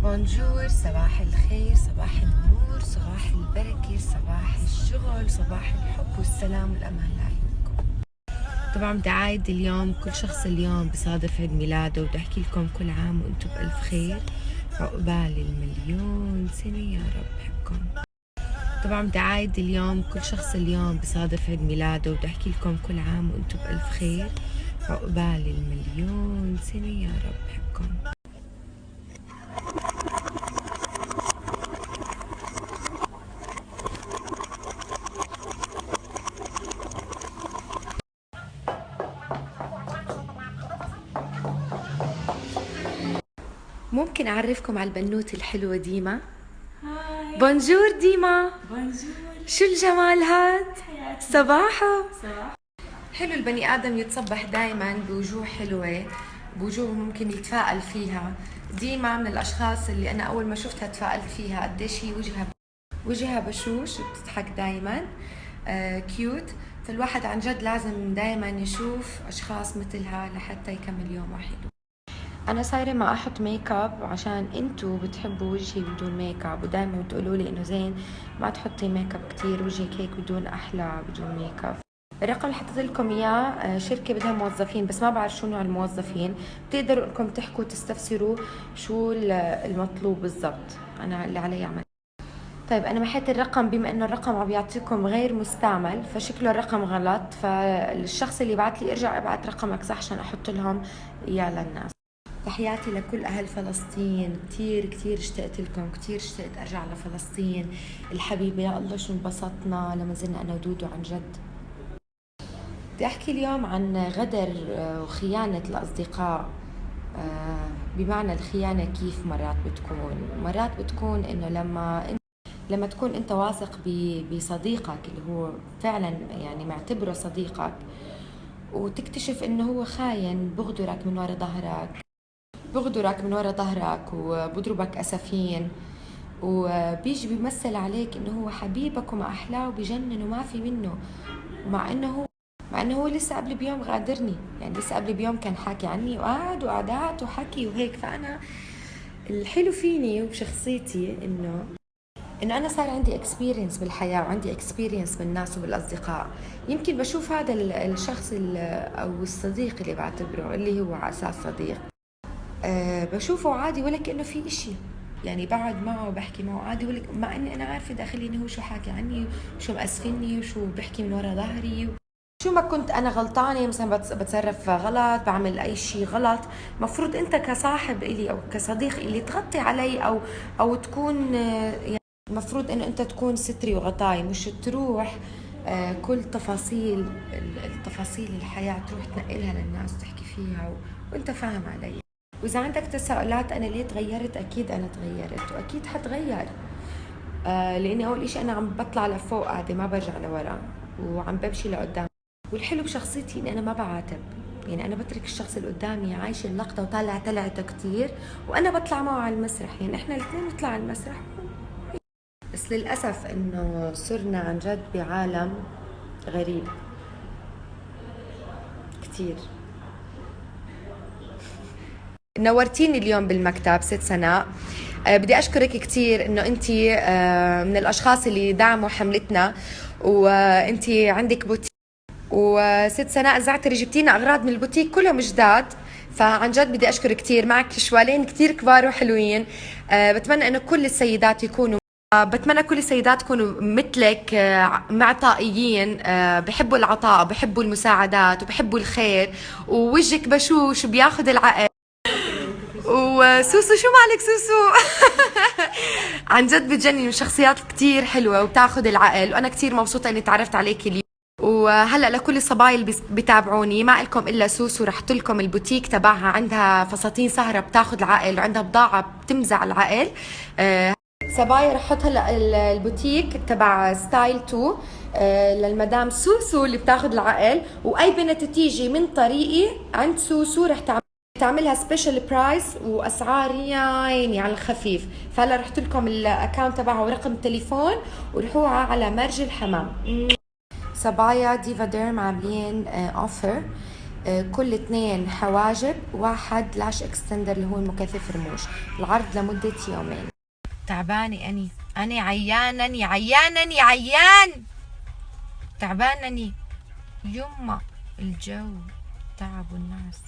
بونجور، صباح الخير، صباح النور، صباح البركة، صباح الشغل، صباح الحب والسلام والأمان عليكم. طبعا بدي أعايد اليوم كل شخص اليوم بصادف عيد ميلاده، بدي أحكي لكم كل عام وأنتم بألف خير، عقبال المليون سنة يا رب بحبكم. طبعا بدي أعايد اليوم كل شخص اليوم بصادف عيد ميلاده، بدي أحكي لكم كل عام وأنتم بألف خير، عقبال المليون سنة يا رب بحبكم. ممكن أعرفكم على البنوتة الحلوة ديما؟ هاي. بونجور ديما. بونجور. شو الجمال هاد؟ حياتي. صباحو. صباح. حلو البني آدم يتصبح دايما بوجوه حلوة، بوجوه ممكن يتفائل فيها. ديما من الأشخاص اللي أنا أول ما شفتها تفائلت فيها، قديش هي وجهها بشوش وبتضحك دايما، كيوت. فالواحد عن جد لازم دايما يشوف أشخاص مثلها لحتى يكمل يومه حلو. انا صايره ما احط ميك اب عشان انتو بتحبوا وجهي بدون ميك اب، ودائما بتقولوا لي انه زين ما تحطي ميك اب كثير، وجهك هيك بدون احلى بدون ميك اب. الرقم اللي حطيت لكم اياه شركه بدها موظفين، بس ما بعرف شو نوع الموظفين. بتقدروا انكم تحكوا تستفسروا شو المطلوب بالضبط. انا اللي علي اعمل. طيب انا محيت الرقم، بما انه الرقم عم يعطيكم غير مستعمل فشكله الرقم غلط، فالشخص اللي بعت لي ارجع ابعت رقمك صح عشان احط لهم اياه للناس. تحياتي لكل أهل فلسطين، كتير كتير اشتقت لكم، كتير اشتقت أرجع لفلسطين الحبيبة. يا الله شو انبسطنا لما زلنا أنا ودودو عن جد. بدي أحكي اليوم عن غدر وخيانة الأصدقاء. بمعنى الخيانة كيف مرات بتكون إنه لما تكون أنت واثق بصديقك اللي هو فعلا يعني معتبره صديقك، وتكتشف إنه هو خاين، بغدرك من ورا ظهرك وبضربك أسفين، وبيجي بيمثل عليك انه هو حبيبك وما احلاه وبجنن وما في منه، مع انه هو لسه قبل بيوم غادرني، يعني لسه قبل بيوم كان حاكي عني وقعد وقعدات وحكي وهيك. فانا الحلو فيني وبشخصيتي انه انا صار عندي اكسبيرينس بالحياه، وعندي اكسبيرينس بالناس وبالاصدقاء. يمكن بشوف هذا الشخص او الصديق اللي بعتبره اللي هو على اساس صديق، بشوفه عادي ولا كأنه في إشي، يعني بقعد معه وبحكي معه عادي، ولا مع إني أنا عارفة داخلي إنه هو شو حاكي عني وشو مأسفني وشو بحكي من ورا ظهري، شو ما كنت أنا غلطانة مثلا بتصرف غلط، بعمل أي شيء غلط. مفروض أنت كصاحب إلي أو كصديق إلي تغطي علي أو تكون يعني المفروض إنه أنت تكون ستري وغطاي، مش تروح كل التفاصيل الحياة تروح تنقلها للناس وتحكي فيها وأنت فاهم علي. وإذا عندك تساؤلات أنا ليه تغيرت، أكيد أنا تغيرت وأكيد حتغير. لأني أول إشي أنا عم بطلع لفوق قاعدة، ما برجع لورا وعم بمشي لقدام. والحلو بشخصيتي إني أنا ما بعاتب، يعني أنا بترك الشخص اللي قدامي عايش اللقطة وطالع تلعته كتير، وأنا بطلع معه على المسرح، يعني إحنا الاثنين نطلع على المسرح. بس للأسف إنه صرنا عن جد بعالم غريب كتير. نورتيني اليوم بالمكتب ست سناء. بدي أشكرك كتير إنه أنتي من الأشخاص اللي دعموا حملتنا، وأنتي عندك بوتيك، وست سناء زعتري جبتينا أغراض من البوتيك كلهم جداد، فعن جد بدي أشكرك كتير. معك شوالين كتير كبار وحلوين. بتمنى إنه كل السيدات يكونوا مثلك، معطائيين، بحبوا العطاء، بحبوا المساعدات، وبحبوا الخير، ووجهك بشوش وبياخد العقل. وسوسو شو مالك سوسو؟ عن جد بتجنن، شخصيات كتير حلوة وبتاخد العقل، وأنا كتير مبسوطة إني تعرفت عليك اليوم. وهلا لكل الصبايا اللي بتابعوني، ما لكم الا سوسو، رحت لكم البوتيك تبعها، عندها فساتين سهره بتاخذ العقل، وعندها بضاعه بتمزع العقل. صبايا رح احط هلا البوتيك تبع ستايل 2 للمدام سوسو اللي بتاخذ العقل، واي بنت تيجي من طريقي عند سوسو رح تعملها سبيشال برايس واسعار يعني على الخفيف. فهلا رحت لكم الاكونت تبعها ورقم التليفون، وروحوها على مرج الحمام. صبايا ديفا ديرم عاملين اوفر كل 2 حواجب، 1 لاش اكستندر اللي هو المكثف رموش، العرض لمدة يومين. تعبانة أني عيانة عيان تعبانة يما الجو تعب الناس.